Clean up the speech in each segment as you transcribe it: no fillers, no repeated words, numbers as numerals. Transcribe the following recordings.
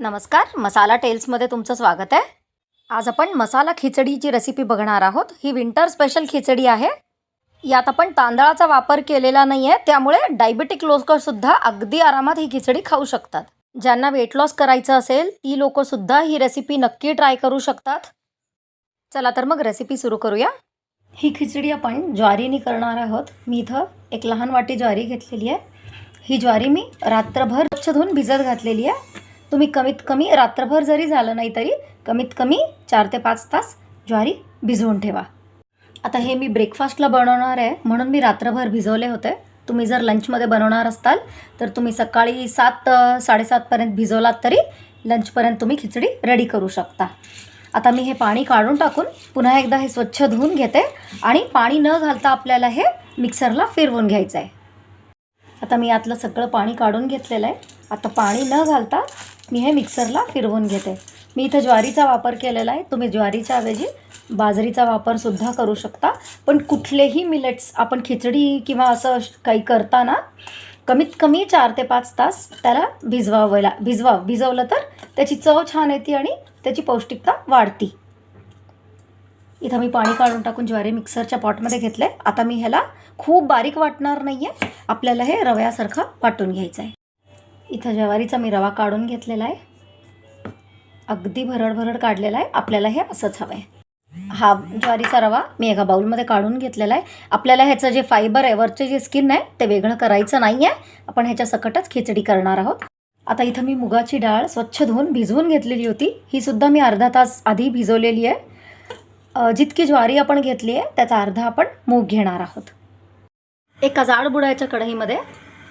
नमस्कार, मसाला टेल्समध्ये तुमचं स्वागत आहे. आज आपण मसाला खिचडीची रेसिपी बघणार आहोत. ही विंटर स्पेशल खिचडी आहे. यात आपण तांदळाचा वापर केलेला नाही आहे, त्यामुळे डायबिटिक लोकसुद्धा अगदी आरामात ही खिचडी खाऊ शकतात. ज्यांना वेट लॉस करायचं असेल ती लोकसुद्धा ही रेसिपी नक्की ट्राय करू शकतात. चला तर मग रेसिपी सुरू करूया. ही खिचडी आपण ज्वारीने करणार आहोत. मी इथं एक लहान वाटी ज्वारी घेतलेली आहे. ही ज्वारी मी रात्रभर स्वच्छ धुवून भिजत घातलेली आहे. तुम्ही कमीत कमी रात्रभर जरी झालं नाही तरी कमीत कमी 4 ते 5 तास ज्वारी भिजवून ठेवा. आता हे मी ब्रेकफास्टला बनवणार आहे म्हणून मी रात्रभर भिजवले होते. तुम्ही जर लंचमध्ये बनवणार असाल तर तुम्ही सकाळी 7-7:30पर्यंत भिजवलात तरी लंचपर्यंत तुम्ही खिचडी रेडी करू शकता. आता मी हे पाणी काढून टाकून पुन्हा एकदा हे स्वच्छ धुवून घेते आणि पाणी न घालता आपल्याला हे मिक्सरला फिरवून घ्यायचं आहे. आता मी यातलं सगळं पाणी काढून घेतलेलं आहे. आता पाणी न घालता मी हे मिक्सरला फिरवून घेते. मी इथं ज्वारीचा वापर केलेला आहे. तुम्ही ज्वारीच्या ऐवजी बाजरीचा वापरसुद्धा करू शकता. पण कुठलेही मिलेट्स आपण खिचडी किंवा असं काही करताना कमीत कमी 4 ते 5 तास त्याला भिजवलं तर त्याची चव छान येते आणि त्याची पौष्टिकता वाढती. इथं मी पाणी काढून टाकून ज्वारी मिक्सरच्या पॉटमध्ये घेतले. आता मी ह्याला खूप बारीक वाटणार नाही आहे. आपल्याला हे रव्यासारखं वाटून घ्यायचं आहे. इथं ज्वारीचा मी रवा काढून घेतलेला आहे. अगदी भरड काढलेला आहे. आपल्याला हे असंच हवं आहे. हा ज्वारीचा रवा मी एका बाउलमध्ये काढून घेतलेला आहे. आपल्याला ह्याचं जे फायबर आहे, वरचे जे स्किन आहे ते वेगळं करायचं नाही आहे. आपण ह्याच्या सकटच खिचडी करणार आहोत. आता इथं मी मुगाची डाळ स्वच्छ धुवून भिजवून घेतलेली होती. ही सुद्धा मी अर्धा तास आधी भिजवलेली आहे. जितकी ज्वारी आपण घेतली आहे त्याचा अर्धा आपण मूग घेणार आहोत. एका जाड बुडाच्या कढईमध्ये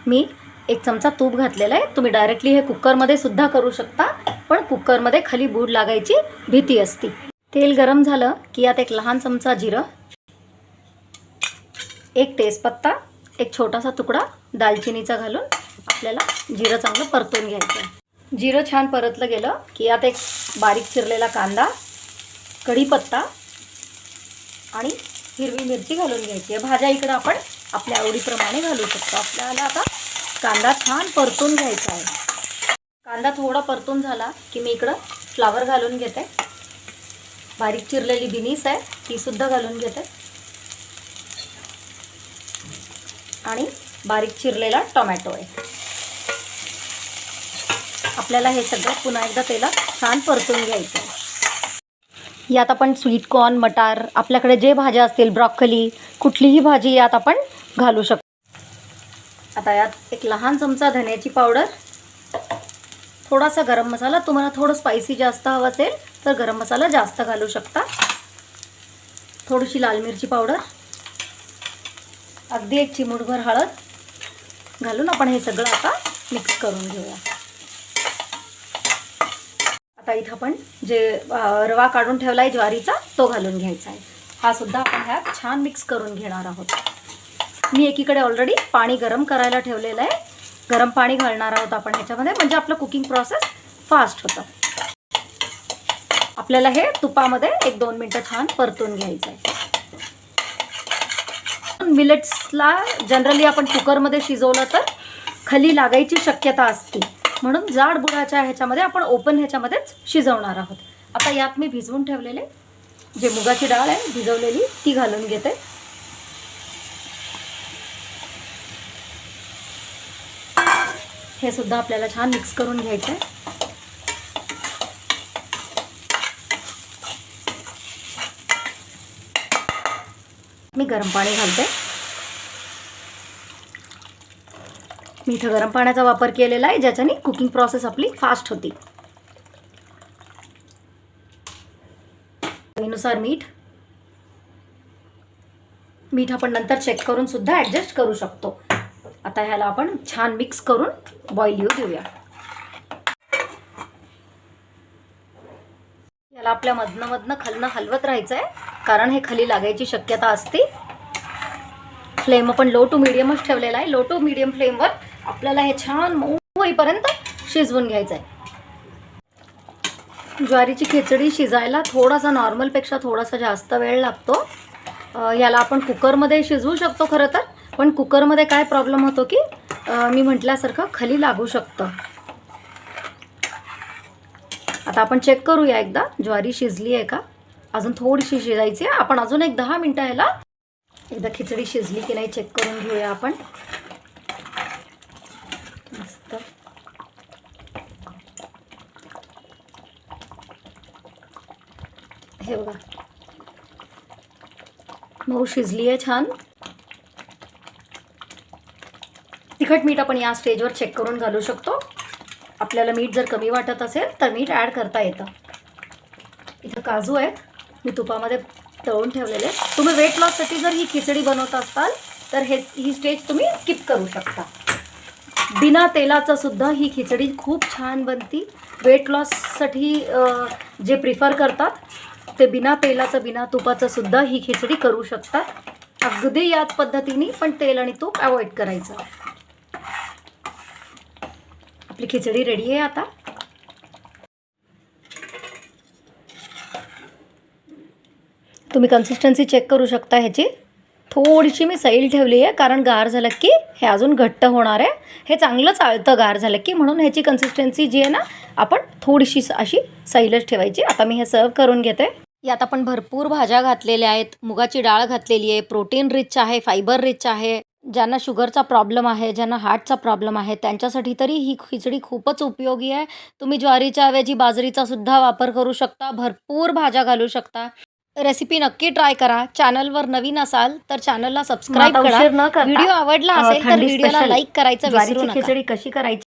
मी 1 चमचा तूप घातलेला आहे. तुम्ही डायरेक्टली हे कुकरमध्ये सुद्धा करू शकता, पण कुकरमध्ये खाली बूड लागायची भीती असते. तेल गरम झालं की यात 1 लहान चमचा जिरं, 1 तेजपत्ता, 1 छोटासा तुकडा दालचिनीचा घालून आपल्याला जिरं चांगलं परतून घ्यायचं आहे. जिरं छान परतलं गेलं की यात 1 बारीक चिरलेला कांदा, कढीपत्ता आणि हिरवी मिरची घालून घ्यायची आहे. भाज्या इकडं आपण आपल्या आवडीप्रमाणे घालू शकतो. आपल्याला आता कांदा छान परतून घ्यायचा आहे. कांदा थोडा परतून झाला की मी इकडं फ्लावर घालून घेते. बारीक चिरलेली बिनीस आहे ती सुद्धा घालून घेते आणि बारीक चिरलेला टोमॅटो आहे. आपल्याला हे सगळं पुन्हा एकदा तेलात छान परतून घ्यायचं आहे. यात आपण स्वीट कॉर्न, मटार, आपल्याकडे जे भाज्या असतील, ब्रॉकली, कुठलीही भाजी यात आपण घालू शकतो. आता यात 1 लहान चमचा धन्याची पावडर, थोडासा गरम मसाला, तुम्हाला थोडं स्पायसी जास्त हवं असेल तर गरम मसाला जास्त घालू शकता. थोडीशी लाल मिरची पावडर, अगदी 1 चिमूटभर हळद घालून आपण हे सगळं आता मिक्स करून घेऊया. आता इथं आपण जे रवा काढून ठेवला आहे ज्वारीचा तो घालून घ्यायचा आहे. हा सुद्धा आपण ह्यात छान मिक्स करून घेणार आहोत. मी एकीकडे ऑलरेडी पाणी गरम करायला ठेवलेलं आहे. गरम पाणी घालणार आहोत आपण ह्याच्यामध्ये, म्हणजे आपलं कुकिंग प्रोसेस फास्ट होतं. आपल्याला हे तुपामध्ये 1-2 मिनटं छान परतून घ्यायचं आहे. मिलेट्सला जनरली आपण कुकरमध्ये शिजवलं तर खाली लागायची शक्यता असते, म्हणून जाड बुडाच्या ह्याच्यामध्ये आपण ओपन ह्याच्यामध्येच शिजवणार आहोत. आता यात मी भिजवून ठेवलेले जे मुगाची डाळ आहे भिजवलेली ती घालून घेते. हे सुद्धा आपल्याला छान मिक्स करून घ्यायचं आहे. मी गरम पाणी घालते. मी इथं गरम पाण्याचा वापर केलेला आहे ज्याच्याने कुकिंग प्रोसेस आपली फास्ट होती. चवीनुसार मीठ आपण नंतर चेक करून सुद्धा ॲडजस्ट करू शकतो. आता ह्याला आपण छान मिक्स करून बॉईल येऊ देऊया. याला आपल्या मधनं खालनं हलवत राहायचं आहे, कारण हे खाली लागायची शक्यता असते. फ्लेम आपण लो टू मीडियमच ठेवलेला आहे. लो टू मीडियम फ्लेमवर आपल्याला हे छान मऊ होईपर्यंत शिजवून घ्यायचं आहे. ज्वारीची खिचडी शिजायला थोडासा नॉर्मलपेक्षा थोडासा जास्त वेळ लागतो. याला आपण कुकरमध्ये शिजवू शकतो खरं तर, पण कुकरमध्ये काय प्रॉब्लेम होतो की मी म्हटल्यासारखं खाली लागू शकतं. आता आपण चेक करूया एकदा ज्वारी शिजली आहे का. अजून थोडीशी शिजायची आहे. आपण अजून एक 10 मिनटं ह्याला एकदा खिचडी शिजली की नाही चेक करून घेऊया आपण. मस्त हे बघा मऊ शिजली आहे छान. तिखट मीठ आपण या स्टेजवर चेक करून घालू शकतो. आपल्याला मीठ जर कमी वाटत असेल तर मीठ ॲड करता येतं. इथं काजू आहेत, मी तुपामध्ये तळून ठेवलेले. तुम्ही वेट लॉससाठी जर ही खिचडी बनवत असाल तर ही स्टेज तुम्ही स्किप करू शकता. बिना तेलाचं सुद्धा ही खिचडी खूप छान बनती. वेट लॉससाठी जे प्रिफर करतात ते बिना तेलाचं बिना तुपाचं सुद्धा ही खिचडी करू शकतात. अगदी याच पद्धतीने पण तेल आणि तूप अवॉइड करायचं. आपली खिचडी रेडी आहे आता. तुम्ही कन्सिस्टन्सी चेक करू शकता ह्याची. थोडीशी मी सैल ठेवली आहे कारण गार झालं की हे अजून घट्ट होणार आहे. हे चांगलं चाळतं गार झालं की, म्हणून ह्याची कन्सिस्टन्सी जी आहे ना आपण थोडीशी अशी सैलच ठेवायची. आता मी हे सर्व करून घेते. यात आपण भरपूर भाज्या घातलेल्या आहेत. मुगाची डाळ घातलेली आहे. प्रोटीन रिच आहे, फायबर रिच आहे. ज्यांना शुगरचा प्रॉब्लेम आहे, ज्यांना हार्टचा प्रॉब्लेम आहे त्यांच्यासाठी तरी ही खिचडी खूपच उपयोगी आहे. तुम्ही ज्वारीच्या ऐवजी बाजरीचा सुद्धा वापर करू शकता. भरपूर भाज्या घालू शकता. रेसिपी नक्की ट्राय करा. चॅनलवर नवीन असाल तर चॅनलला सबस्क्राईब करा. व्हिडिओ आवडला असेल तर व्हिडिओला लाईक करायचं विसरू नका. खिचडी कशी करायची